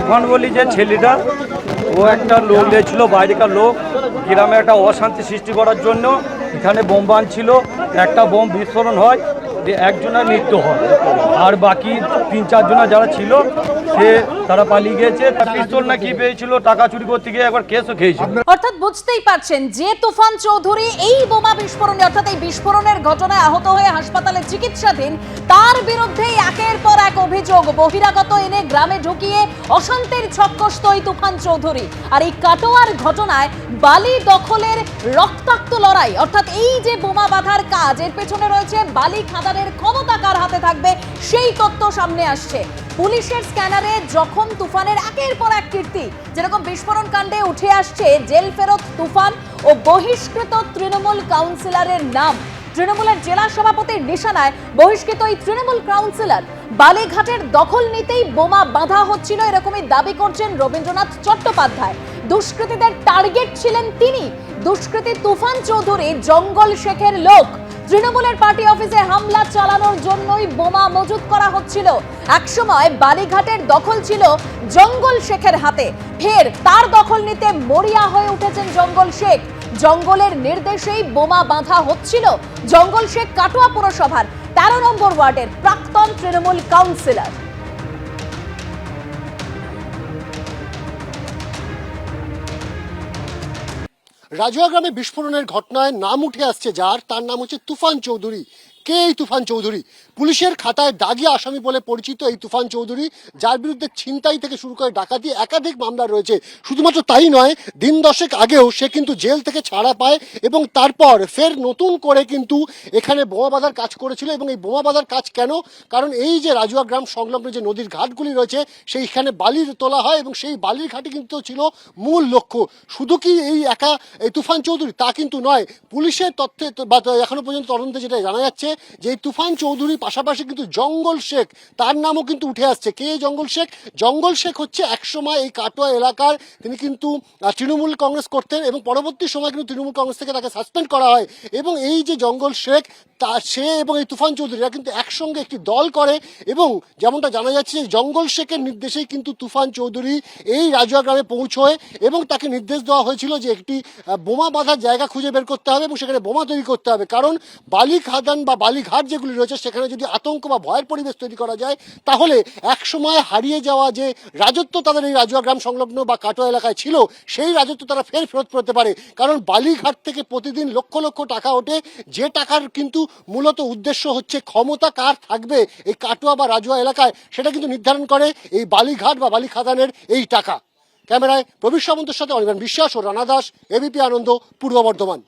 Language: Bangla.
তুফান বলি যে ছেলেটা, ও একটা লোক নিয়েছিল, বাইরেকার লোক, গ্রামে একটা অশান্তি সৃষ্টি করার জন্য এখানে বোম বাঁধছিল। একটা বোম বিস্ফোরণ হয়, একজনের মৃত্যু হয়, আর বাকি 3-4 জন যারা ছিল তারা পালিয়ে গেছে। তার পিস্তল না কি পেয়েছিল, টাকা চুরি করতে গিয়ে একবার কেসও খেয়েছিল। অর্থাৎ বুঝতেই পারছেন যে তুফান চৌধুরী এই বোমা বিস্ফোরণে অর্থাৎ এই বিস্ফোরণের ঘটনায় আহত হয়ে হাসপাতালে চিকিৎসাধীন, তার বিরুদ্ধে একের পর এক অভিযোগ বহিরাগত এনে গ্রামে ঢুকিয়ে অশান্তির ছক্কস্ত এই তুফান চৌধুরী। আর এই কাটোয়ার ঘটনায় বালি দখলের রক্তাক্ত লড়াই, অর্থাৎ এই যে বোমা বাঁধার কাজ, এর পেছনে রয়েছে বালি খাদানের ক্ষমতা কার হাতে থাকবে সেই তথ্য সামনে আসছে। পুলিশের স্ক্যানারে যখন তুফানের একের পর এক কীর্তি, যেরকম বিস্ফোরণ কাণ্ডে উঠে আসছে জেল ফেরত তুফান ও বহিষ্কৃত তৃণমূল কাউন্সিলরের নাম। তৃণমূলের জেলা সভাপতির নিশানায় বহিষ্কৃত এই তৃণমূল কাউন্সিলর। বালিঘাটের দখল নিতেই বোমা বাঁধা হচ্ছিল, এরকমই দাবি করছেন রবীন্দ্রনাথ চট্টোপাধ্যায়। দুষ্কৃতীদের টার্গেট ছিলেন তিনি। দুষ্কৃতী তুফান চৌধুরী জঙ্গল শেখের লোক। তৃণমূলের পার্টি অফিসে হামলা চালানোর জন্যই বোমা মজুত করা হচ্ছিল। একসময় বালিঘাটের দখল ছিল জঙ্গল শেখের হাতে, ফের তার দখল নিতে মরিয়া হয়ে উঠেছেন জঙ্গল শেখ। জঙ্গলের নির্দেশেই বোমা বাঁধা হচ্ছিল। জঙ্গল শেখ কাটোয়া পুরসভার 13 নম্বর ওয়ার্ডের প্রাক্তন তৃণমূল কাউন্সিলর। রাজুয়া গ্রামে বিস্ফোরণের ঘটনায় নাম উঠে আসছে যার, তার নাম হচ্ছে তুফান চৌধুরী। কে এই তুফান চৌধুরী? পুলিশের খাতায় দাগি আসামি বলে পরিচিত এই তুফান চৌধুরী, যার বিরুদ্ধে ছিনতাই থেকে শুরু করে ডাকাতি একাধিক মামলা রয়েছে। শুধুমাত্র তাই নয়, দিন 10 আগেও সে কিন্তু জেল থেকে ছাড়া পায় এবং তারপর ফের নতুন করে কিন্তু এখানে বোমা বাঁধার কাজ করেছিল। এবং এই বোমা বাঁধার কাজ কেন? কারণ এই যে রাজুয়া গ্রাম সংলগ্ন যে নদীর ঘাটগুলি রয়েছে সেইখানে বালির তোলা হয় এবং সেই বালির ঘাটই কিন্তু ছিল মূল লক্ষ্য। শুধু কি এই একা এই তুফান চৌধুরী তা কিন্তু নয়, পুলিশের তথ্যে বা এখনো পর্যন্ত তদন্তে যেটা জানা যাচ্ছে যে এই তুফান চৌধুরীর পাশাপাশি কিন্তু জঙ্গল শেখ, তার নামও কিন্তু উঠে আসছে। কে জঙ্গল শেখ? জঙ্গল শেখ হচ্ছে একসময় এই কাটোয়া এলাকার, তিনি কিন্তু তৃণমূল কংগ্রেস করতেন এবং পরবর্তী সময় কিন্তু তৃণমূল কংগ্রেস থেকে তাকে সাসপেন্ড করা হয়। এবং এই যে জঙ্গল শেখ, সে এবং এই তুফান চৌধুরীরা কিন্তু একসঙ্গে একটি দল করে এবং যেমনটা জানা যাচ্ছে যে জঙ্গল শেখের নির্দেশেই কিন্তু তুফান চৌধুরী এই রাজুয়া গ্রামে পৌঁছয় এবং তাকে নির্দেশ দেওয়া হয়েছিল যে একটি বোমা বাঁধার জায়গা খুঁজে বের করতে হবে এবং সেখানে বোমা তৈরি করতে হবে। কারণ বালি খাদান বা বালিঘাট যেগুলি রয়েছে সেখানে যদি আতঙ্ক বা ভয়ের পরিবেশ তৈরি করা যায় তাহলে একসময় হারিয়ে যাওয়া যে রাজত্ব তাদের এই রাজুয়া গ্রাম সংলগ্ন বা কাটোয়া এলাকায় ছিল সেই রাজত্ব তারা ফেরত পেতে পারে। কারণ বালিঘাট থেকে প্রতিদিন লক্ষ লক্ষ টাকা ওঠে, যে টাকার কিন্তু মূলত উদ্দেশ্য হচ্ছে ক্ষমতা কার থাকবে এই কাটোয়া বা রাজুয়া এলাকায়, সেটা কিন্তু নির্ধারণ করে এই বালিঘাট বা বালি খাদানের এই টাকা। ক্যামেরায় প্রবীর সামন্তের সাথে অনির্বাণ বিশ্বাস ও রানা দাস, এবিপি আনন্দ, পূর্ব বর্ধমান।